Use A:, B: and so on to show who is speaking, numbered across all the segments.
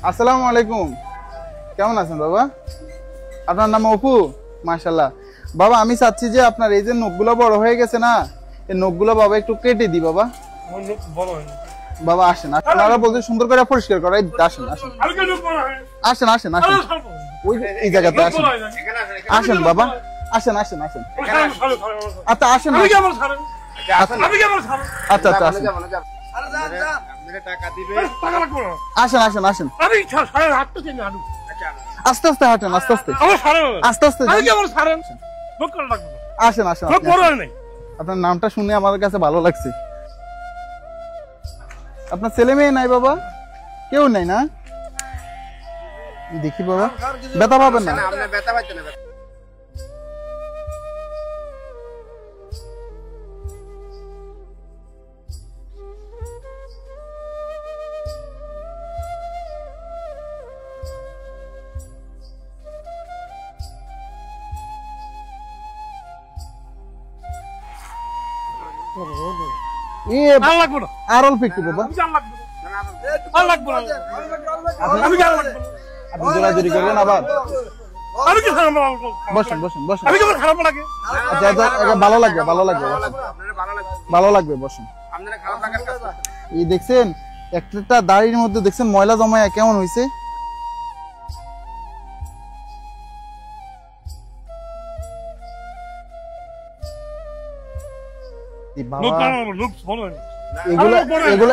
A: আসসালামু আলাইকুম, কেমন আছেন বাবা? আপনার নাম অপু? মাশাআল্লাহ। বাবা আমি চাচ্ছি যে আপনার এই যে নখগুলো বড় হয়ে গেছে না, এই নখগুলো বাবা একটু কেটে দিই বাবা। বাবা আসেন, আপনারা বলতে সুন্দর করে পরিষ্কার করে আসেন আসেন আসেন আসেন আসেন ওই এই জায়গাতে আসেন আসেন বাবা আসেন আসেন আসেন আচ্ছা আসেন আচ্ছা আচ্ছা আসেন আসেন আসেন আসেন আস্তে আস্তে হাঁটেন আস্তে আস্তে আস্তে আস্তে আসেন আসেন। আপনার নামটা শুনে আমাদের কাছে ভালো লাগছে। আপনার ছেলে মেয়ে নাই বাবা? কেউ নাই না? দেখি বাবা, ব্যথা পাবেন না? আর অল্প একটু বাবা, আপনি জোরাজুরি করবেন আবার? বসেন বসেন বসেন, ভালো লাগবে ভালো লাগবে ভালো লাগবে বসেন। এই দেখছেন একটা দাড়ির মধ্যে দেখছেন ময়লা জমায় কেমন হয়েছে?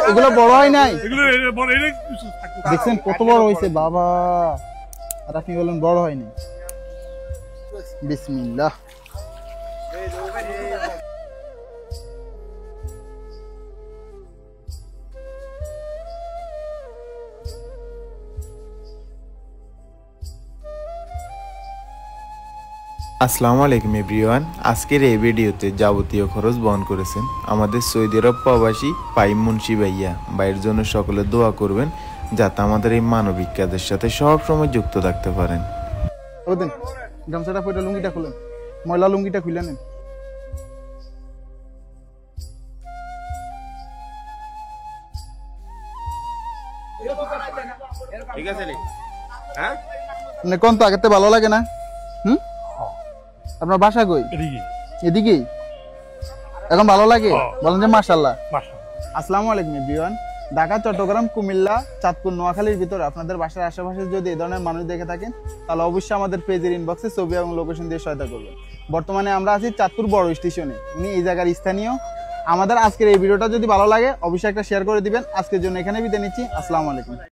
A: এগুলো বড় হয় নাই, দেখছেন কত বড় হয়েছে বাবা। আর আপনি বলেন বড় হয়নি। বিসমিল্লাহ।
B: আসসালামু আলাইকুম এভরিওয়ান। আজকের এই ভিডিওতে যাবতীয় খরচ বহন করেছেন আমাদের সৌদি আরব প্রবাসী পাইম মুন্সি ভাইয়া। ভাইয়ের জন্য সকলে দোয়া করবেন যাতে আমাদের এই মানবিক কাজের সাথে সব সময় যুক্ত থাকতে পারেন।
A: গামছাটা পরে লুঙ্গিটা খুলেন, ময়লা লুঙ্গিটা খুলে নেন। ঠিক আছে নি? হ্যাঁ কোন তো আগেতে ভালো লাগে না? আপনার বাসা কই? এদিকেই। এখন ভালো লাগে? বলেন যে মাশাআল্লাহ। আসসালামু আলাইকুম এভরিওয়ান। ঢাকা, চট্টগ্রাম, কুমিল্লা, চাঁদপুর, নোয়াখালীর ভিতরে আপনাদের বাসার আশেপাশে যদি এই ধরনের মানুষ দেখে থাকেন তাহলে অবশ্যই আমাদের পেজের ইনবক্সে ছবি এবং লোকেশন দিয়ে সহায়তা করবেন। বর্তমানে আমরা আছি চাঁদপুর বড় স্টেশনে, উনি এই জায়গার স্থানীয়। আমাদের আজকের এই ভিডিওটা যদি ভালো লাগে অবশ্যই একটা শেয়ার করে দিবেন। আজকের জন্য এখানে বিদায় নিচ্ছি। আসসালামু আলাইকুম।